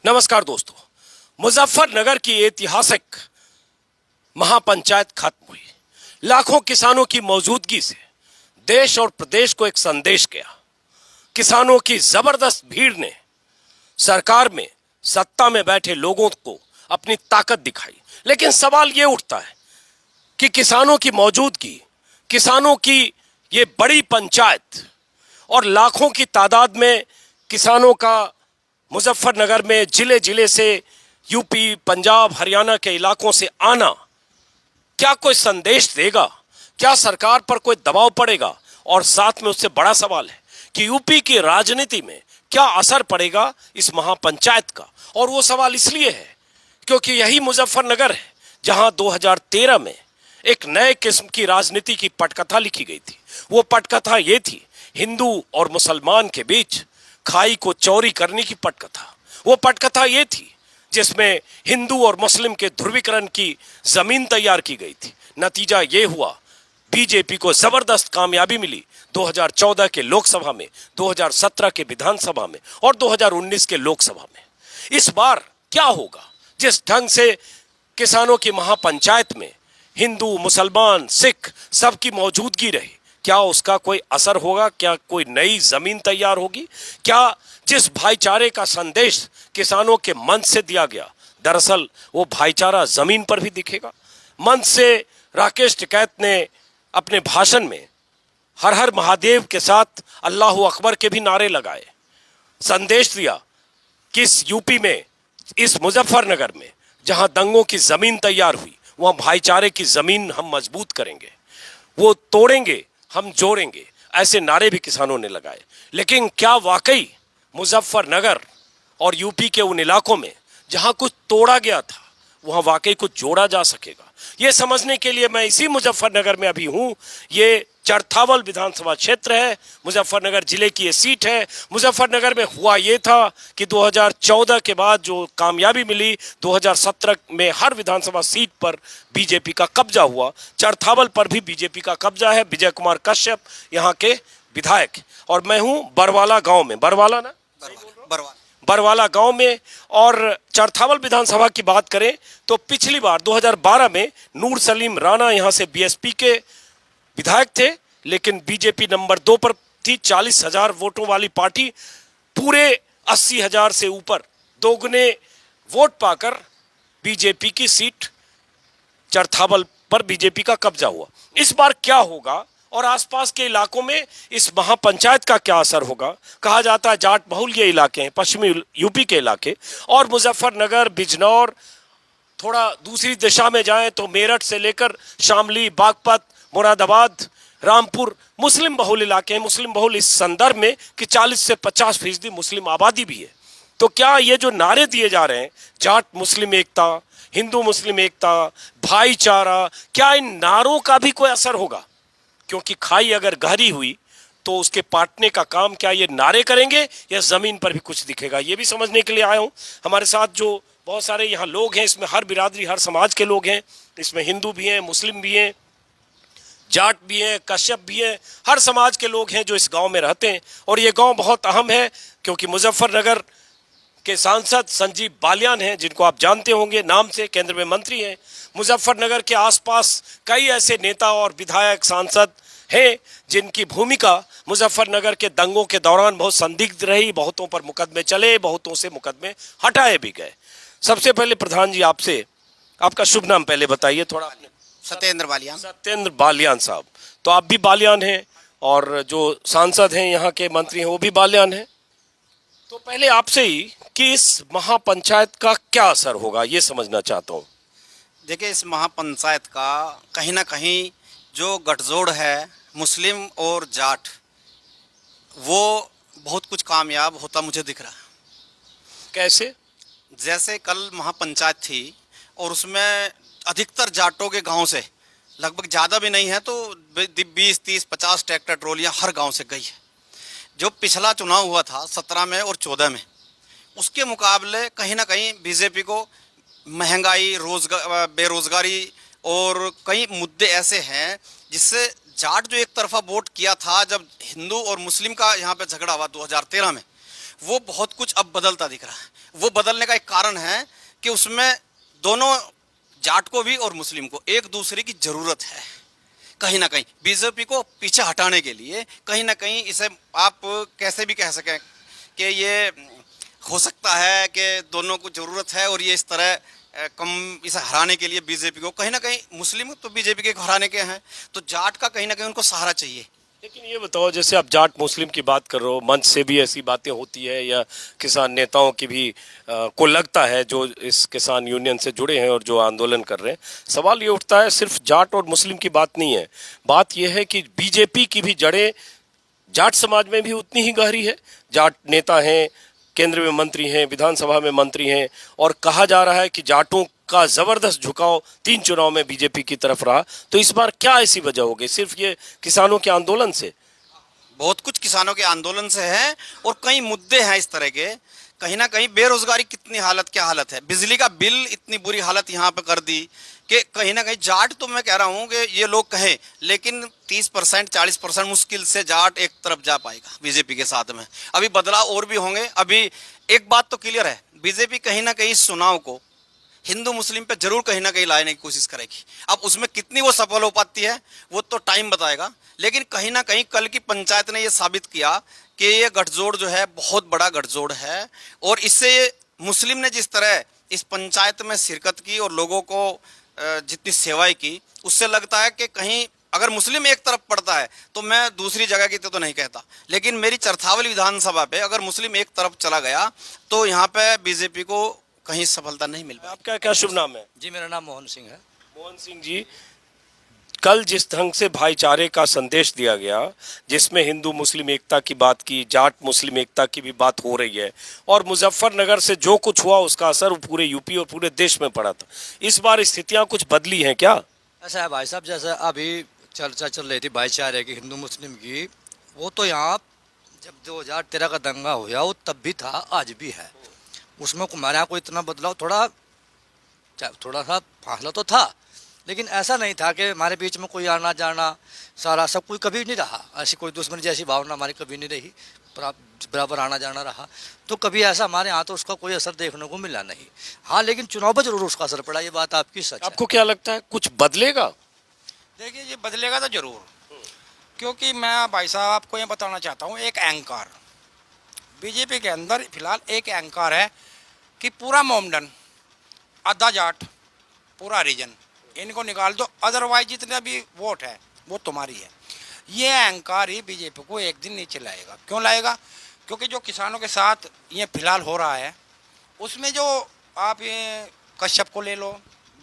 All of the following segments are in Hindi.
नमस्कार दोस्तों। मुजफ्फरनगर की ऐतिहासिक महापंचायत खत्म हुई। लाखों किसानों की मौजूदगी से देश और प्रदेश को एक संदेश गया। किसानों की जबरदस्त भीड़ ने सरकार में सत्ता में बैठे लोगों को अपनी ताकत दिखाई। लेकिन सवाल यह उठता है कि किसानों की मौजूदगी, किसानों की ये बड़ी पंचायत और लाखों की तादाद में किसानों का मुजफ्फरनगर में जिले जिले से यूपी, पंजाब, हरियाणा के इलाकों से आना क्या कोई संदेश देगा? क्या सरकार पर कोई दबाव पड़ेगा? और साथ में उससे बड़ा सवाल है कि यूपी की राजनीति में क्या असर पड़ेगा इस महापंचायत का? और वो सवाल इसलिए है क्योंकि यही मुजफ्फरनगर है जहां 2013 में एक नए किस्म की राजनीति की पटकथा लिखी गई थी। वो पटकथा ये थी, हिंदू और मुसलमान के बीच खाई को चौरी करने की पटकथा। वो पटकथा ये थी जिसमें हिंदू और मुस्लिम के ध्रुवीकरण की जमीन तैयार की गई थी। नतीजा ये हुआ, बीजेपी को जबरदस्त कामयाबी मिली 2014 के लोकसभा में, 2017 के विधानसभा में और 2019 के लोकसभा में। इस बार क्या होगा? जिस ढंग से किसानों की महापंचायत में हिंदू, मुसलमान, सिख सबकी मौजूदगी रही, क्या उसका कोई असर होगा? क्या कोई नई जमीन तैयार होगी? क्या जिस भाईचारे का संदेश किसानों के मंच से दिया गया, दरअसल वो भाईचारा जमीन पर भी दिखेगा? मंच से राकेश टिकैत ने अपने भाषण में हर हर महादेव के साथ अल्लाह अकबर के भी नारे लगाए, संदेश दिया कि इस यूपी में, इस मुजफ्फरनगर में जहां दंगों की जमीन तैयार हुई, वहां भाईचारे की जमीन हम मजबूत करेंगे, वो तोड़ेंगे हम जोड़ेंगे, ऐसे नारे भी किसानों ने लगाए। लेकिन क्या वाकई मुजफ्फरनगर और यूपी के उन इलाकों में जहां कुछ तोड़ा गया था वहां वाकई कुछ जोड़ा जा सकेगा? ये समझने के लिए मैं इसी मुजफ्फरनगर में अभी हूं। ये चरथावल विधानसभा क्षेत्र है, मुजफ्फरनगर जिले की ये सीट है। मुजफ्फरनगर में हुआ ये था कि 2014 के बाद जो कामयाबी मिली, 2017 में हर विधानसभा सीट पर बीजेपी का कब्जा हुआ। चरथावल पर भी बीजेपी का कब्जा है। विजय कुमार कश्यप यहाँ के विधायक, और मैं हूँ बरवाला गांव में, बरवाला ना, बरवाला गांव में। और चरथावल विधानसभा की बात करें तो पिछली बार 2012 में नूर सलीम राणा यहाँ से बीएसपी के विधायक थे, लेकिन बीजेपी नंबर 2 पर थी। 40,000 वोटों वाली पार्टी पूरे 80,000 से ऊपर दोगुने वोट पाकर बीजेपी की सीट चरथावल पर बीजेपी का कब्जा हुआ। इस बार क्या होगा और आसपास के इलाकों में इस महापंचायत का क्या असर होगा? कहा जाता है जाट बहुल ये इलाके हैं, पश्चिमी यूपी के इलाके, और मुजफ्फरनगर, बिजनौर, थोड़ा दूसरी दिशा में जाएं तो मेरठ से लेकर शामली, बागपत, मुरादाबाद, रामपुर मुस्लिम बहुल इलाके हैं। मुस्लिम बहुल इस संदर्भ में कि 40 से 50% मुस्लिम आबादी भी है। तो क्या ये जो नारे दिए जा रहे हैं, जाट मुस्लिम एकता, हिंदू मुस्लिम एकता, भाईचारा, क्या इन नारों का भी कोई असर होगा? क्योंकि खाई अगर गहरी हुई तो उसके पाटने का काम क्या ये नारे करेंगे या जमीन पर भी कुछ दिखेगा? ये भी समझने के लिए आया हूँ। हमारे साथ जो बहुत सारे यहाँ लोग हैं, इसमें हर बिरादरी, हर समाज के लोग हैं। इसमें हिंदू भी हैं, मुस्लिम भी हैं, जाट भी हैं, कश्यप भी हैं, हर समाज के लोग हैं जो इस गांव में रहते हैं। और ये गांव बहुत अहम है क्योंकि मुजफ्फरनगर के सांसद संजीव बालियान हैं, जिनको आप जानते होंगे नाम से, केंद्र में मंत्री हैं। मुजफ्फरनगर के आसपास कई ऐसे नेता और विधायक, सांसद हैं जिनकी भूमिका मुजफ्फरनगर के दंगों के दौरान बहुत संदिग्ध रही। बहुतों पर मुकदमे चले, बहुतों से मुकदमे हटाए भी गए। सबसे पहले प्रधान जी, आपसे आपका शुभ नाम पहले बताइए थोड़ा। सत्येंद्र बालियान। सत्येंद्र बालियान साहब, तो आप भी बालियान हैं और जो सांसद हैं यहाँ के, मंत्री हैं, वो भी बालियान हैं। तो पहले आपसे ही कि इस महापंचायत का क्या असर होगा ये समझना चाहता हूँ। देखिए, इस महापंचायत का कहीं ना कहीं जो गठजोड़ है मुस्लिम और जाट, वो बहुत कुछ कामयाब होता मुझे दिख रहा है। कैसे? जैसे कल महापंचायत थी और उसमें अधिकतर जाटों के गांव से, लगभग ज़्यादा भी नहीं है तो 20, 30, 50 ट्रैक्टर ट्रॉलियाँ हर गांव से गई है। जो पिछला चुनाव हुआ था 17 में और 14 में, उसके मुकाबले कहीं ना कहीं बीजेपी को महंगाई, बेरोजगारी और कई मुद्दे ऐसे हैं जिससे जाट जो एक तरफा वोट किया था जब हिंदू और मुस्लिम का यहाँ पे झगड़ा हुआ 2013 में, वो बहुत कुछ अब बदलता दिख रहा है। वो बदलने का एक कारण है कि उसमें दोनों जाट को भी और मुस्लिम को एक दूसरे की जरूरत है। कहीं ना कहीं बीजेपी को पीछे हटाने के लिए कहीं ना कहीं इसे आप कैसे भी कह सकें कि ये हो सकता है कि दोनों को जरूरत है और ये इस तरह कम इसे हराने के लिए बीजेपी को कहीं ना कहीं मुस्लिम तो बीजेपी के हराने के हैं, तो जाट का कहीं ना कहीं उनको सहारा चाहिए। लेकिन ये बताओ, जैसे आप जाट मुस्लिम की बात कर रहे हो, मंच से भी ऐसी बातें होती है या किसान नेताओं की भी को लगता है जो इस किसान यूनियन से जुड़े हैं और जो आंदोलन कर रहे हैं, सवाल ये उठता है सिर्फ जाट और मुस्लिम की बात नहीं है, बात यह है कि बीजेपी की भी जड़ें जाट समाज में भी उतनी ही गहरी है। जाट नेता हैं, केंद्र में मंत्री हैं, विधानसभा में मंत्री हैं, और कहा जा रहा है कि जाटों का जबरदस्त झुकाव 3 चुनाव में बीजेपी की तरफ रहा। तो इस बार क्या ऐसी वजह होगी? सिर्फ ये किसानों के आंदोलन से? बहुत कुछ किसानों के आंदोलन से है और कई मुद्दे हैं इस तरह के। कहीं ना कहीं बेरोजगारी कितनी हालत, क्या हालत है, बिजली का बिल इतनी बुरी हालत यहाँ पे कर दी कि कहीं ना कहीं जाट, तो मैं कह रहा हूँ कि ये लोग कहें लेकिन 30% 40% मुश्किल से जाट एक तरफ जा पाएगा बीजेपी के साथ में। अभी बदलाव और भी होंगे। अभी एक बात तो क्लियर है, बीजेपी कहीं ना कहीं इस चुनाव को हिंदू मुस्लिम पे जरूर कहीं ना कहीं लाने की कोशिश करेगी। अब उसमें कितनी वो सफल हो पाती है वो तो टाइम बताएगा, लेकिन कहीं ना कहीं कल की पंचायत ने ये साबित किया कि ये गठजोड़ जो है बहुत बड़ा गठजोड़ है। और इससे मुस्लिम ने जिस तरह इस पंचायत में शिरकत की और लोगों को जितनी सेवाएं की, उससे लगता है कि कहीं अगर मुस्लिम एक तरफ पड़ता है तो मैं दूसरी जगह की तो नहीं कहता, लेकिन मेरी चरथावली विधानसभा पे अगर मुस्लिम एक तरफ चला गया तो यहाँ पे बीजेपी को कहीं सफलता नहीं मिल पाई। आपका क्या शुभ नाम है? जी, मेरा नाम मोहन सिंह है। मोहन सिंह जी, कल जिस ढंग से भाईचारे का संदेश दिया गया, जिसमें हिंदू मुस्लिम एकता की बात की, जाट मुस्लिम एकता की भी बात हो रही है, और मुजफ्फरनगर से जो कुछ हुआ उसका असर पूरे यूपी और पूरे देश में पड़ा था, इस बार स्थितियां कुछ बदली हैं क्या? ऐसा है भाई साहब, जैसा अभी चर्चा चल रही थी भाईचारे की हिंदू मुस्लिम की, वो तो यहाँ जब 2013 का दंगा हुआ वो तब भी था, आज भी है। उसमें हमारे यहाँ कोई इतना बदलाव थोड़ा सा फासला तो था, लेकिन ऐसा नहीं था कि हमारे बीच में कोई आना जाना सारा सब कोई कभी नहीं रहा। ऐसी कोई दुश्मनी जैसी भावना हमारी कभी नहीं रही, बराबर आना जाना रहा। तो कभी ऐसा हमारे यहाँ तो उसका कोई असर देखने को मिला नहीं। हाँ, लेकिन चुनाव पर जरूर उसका असर पड़ा, ये बात आपकी सच है। आपको क्या लगता है कुछ बदलेगा? देखिए, ये बदलेगा तो जरूर, क्योंकि मैं भाई साहब आपको ये बताना चाहता हूँ, एक अहंकार बीजेपी के अंदर फिलहाल एक अहंकार है कि पूरा मोमडन, आधा जाट, पूरा रीजन, इनको निकाल दो, अदरवाइज जितने भी वोट है वो तुम्हारी है। ये अहंकार ही बीजेपी को एक दिन नीचे लाएगा। क्यों लाएगा? क्योंकि जो किसानों के साथ ये फिलहाल हो रहा है, उसमें जो आप ये कश्यप को ले लो,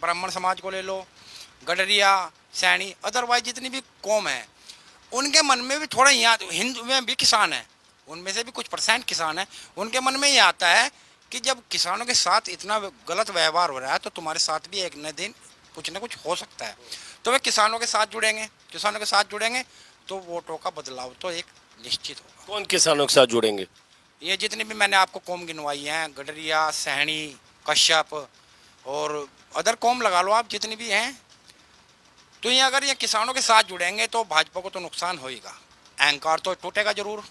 ब्राह्मण समाज को ले लो, गडरिया, सैनी, अदरवाइज जितनी भी कौम है, उनके मन में भी थोड़ा, यहाँ हिंदू में भी किसान है, उनमें से भी कुछ % किसान है, उनके मन में ये आता है कि जब किसानों के साथ इतना गलत व्यवहार हो रहा है तो तुम्हारे साथ भी एक न दिन कुछ ना कुछ हो सकता है। तो वे किसानों के साथ जुड़ेंगे तो वोटों का बदलाव तो एक निश्चित होगा। कौन किसानों के साथ जुड़ेंगे? ये जितनी भी मैंने आपको कौम गिनवाई हैं, गडरिया, सैनी, कश्यप और अदर कौम लगा लो आप, जितनी भी हैं, तो ये अगर ये किसानों के साथ जुड़ेंगे तो भाजपा को तो नुकसान होगा। अहंकार तो टूटेगा जरूर।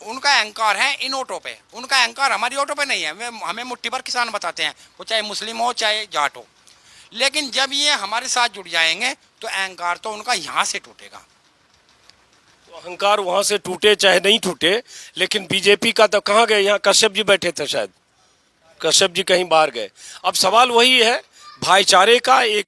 उनका अहंकार है इन वोटों पे, उनका अहंकार हमारी वोटों पे नहीं है। वे हमें मुट्ठी भर किसान बताते हैं, वो चाहे मुस्लिम हो चाहे जाट हो, लेकिन जब ये हमारे साथ जुड़ जाएंगे तो अहंकार तो उनका यहाँ से टूटेगा। तो अहंकार वहां से टूटे चाहे नहीं टूटे, लेकिन बीजेपी का तो कहाँ गए? यहाँ कश्यप जी बैठे थे, शायद कश्यप जी कहीं बाहर गए। अब सवाल वही है, भाईचारे का, एक